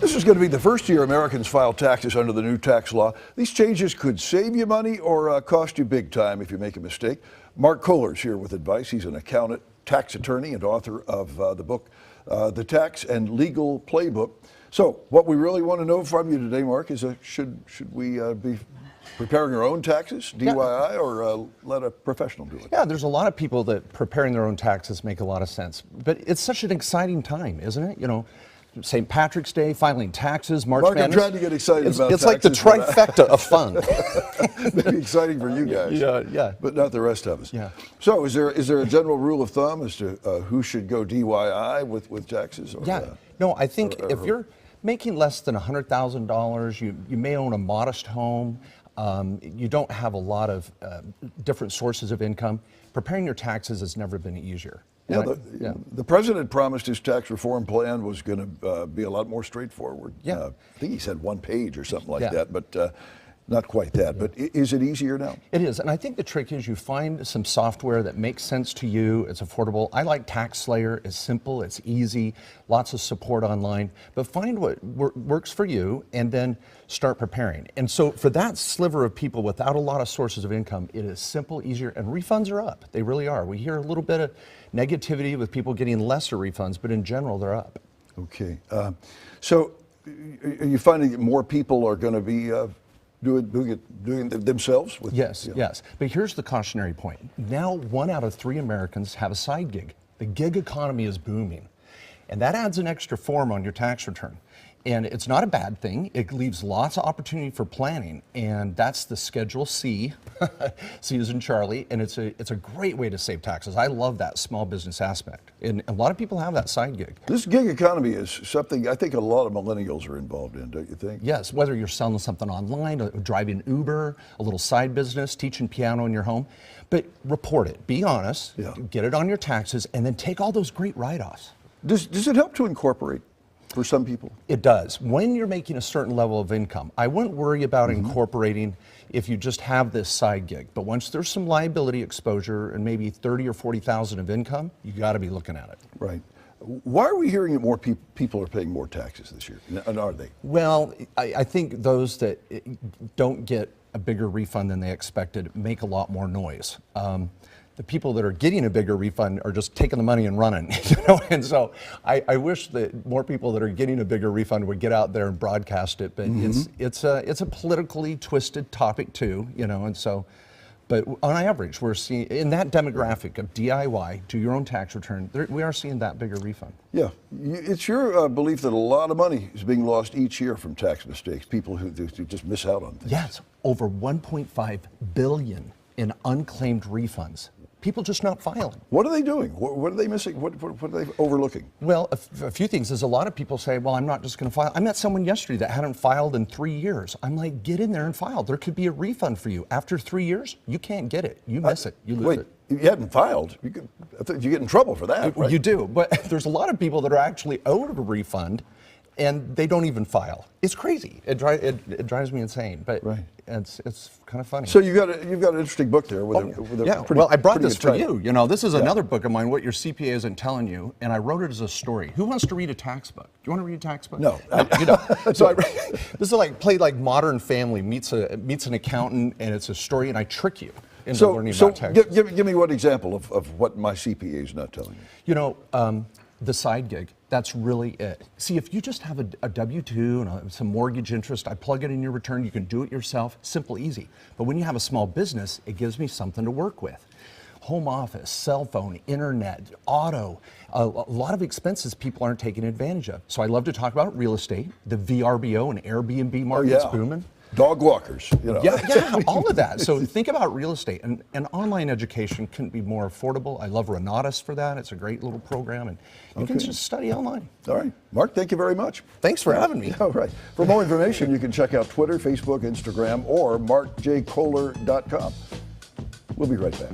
This is going to be the first year Americans file taxes under the new tax law. These changes could save you money or cost you big time if you make a mistake. Mark Kohler is here with advice. He's an accountant, tax attorney, and author of the book, The Tax and Legal Playbook. So what we really want to know from you today, Mark, is should we be preparing our own taxes, DIY, or let a professional do it? Yeah, there's a lot of people that preparing their own taxes make a lot of sense. But it's such an exciting time, isn't it? You know, St. Patrick's Day, filing taxes, March Madness. I'm trying to get excited about it's taxes. It's like the trifecta of fun. Maybe exciting for you guys. Yeah. But not the rest of us. Yeah. So is there a general rule of thumb as to who should go DIY with taxes? Or, no, I think if you're making less than $100,000, you may own a modest home, you don't have a lot of different sources of income, preparing your taxes has never been easier. The president promised his tax reform plan was going to be a lot more straightforward. Yeah. I think he said 1 page or something like that, but not quite that. But is it easier now? It is, and I think the trick is you find some software that makes sense to you, it's affordable. I like TaxSlayer, it's simple, it's easy, lots of support online, but find what works for you and then start preparing. And so for that sliver of people without a lot of sources of income, it is simple, easier, and refunds are up. They really are. We hear a little bit of negativity with people getting lesser refunds, but in general, they're up. Okay. So are you finding that more people are going to be doing it themselves? Yes. But here's the cautionary point. Now 1 out of 3 Americans have a side gig. The gig economy is booming. And that adds an extra form on your tax return. And it's not a bad thing. It leaves lots of opportunity for planning. And that's the Schedule C, C as in Charlie, and it's a great way to save taxes. I love that small business aspect. And a lot of people have that side gig. This gig economy is something I think a lot of millennials are involved in, don't you think? Yes, whether you're selling something online, driving Uber, a little side business, teaching piano in your home. But report it, be honest, get it on your taxes, and then take all those great write-offs. Does it help to incorporate? For some people? It does. When you're making a certain level of income, I wouldn't worry about incorporating if you just have this side gig. But once there's some liability exposure and maybe 30 or 40,000 of income, you got to be looking at it. Right. Why are we hearing that more people are paying more taxes this year? And are they? Well, I think those that don't get a bigger refund than they expected make a lot more noise. The people that are getting a bigger refund are just taking the money and running, And so I wish that more people that are getting a bigger refund would get out there and broadcast it. But it's a politically twisted topic too, And so, but on average, we're seeing in that demographic of DIY, do your own tax return, we are seeing that bigger refund. Yeah, it's your belief that a lot of money is being lost each year from tax mistakes. People who just miss out on things. Yes, over 1.5 billion in unclaimed refunds. People just not filing. What are they doing? What are they missing? What are they overlooking? Well, a few things. There's a lot of people say, well, I'm not just going to file. I met someone yesterday that hadn't filed in 3 years. I'm like, get in there and file. There could be a refund for you. After 3 years, you can't get it. You miss it. You lose it. You hadn't filed. You get in trouble for that, right? You do. But there's a lot of people that are actually owed a refund and they don't even file. It's crazy. It drives me insane. But it's kind of funny. So you've got an interesting book there with a pretty, well, I brought this for title. you. This is another book of mine, What Your CPA Isn't Telling You, and I wrote it as a story. Who wants to read a tax book? Do you want to read a tax book? No. So this is like Modern Family meets an accountant, and it's a story, and I trick you into learning about taxes. Give me one example of what my CPA is not telling you. The side gig, that's really it. See, if you just have a W-2 and some mortgage interest, I plug it in your return, you can do it yourself, simple, easy. But when you have a small business, it gives me something to work with. Home office, cell phone, internet, auto, a lot of expenses people aren't taking advantage of. So I love to talk about real estate, the VRBO and Airbnb market's booming. Dog walkers, Yeah, all of that. So think about real estate, and online education couldn't be more affordable. I love Renatus for that. It's a great little program, and you can just study online. All right. Mark, thank you very much. Thanks for having me. All right. For more information, you can check out Twitter, Facebook, Instagram, or markjkohler.com. We'll be right back.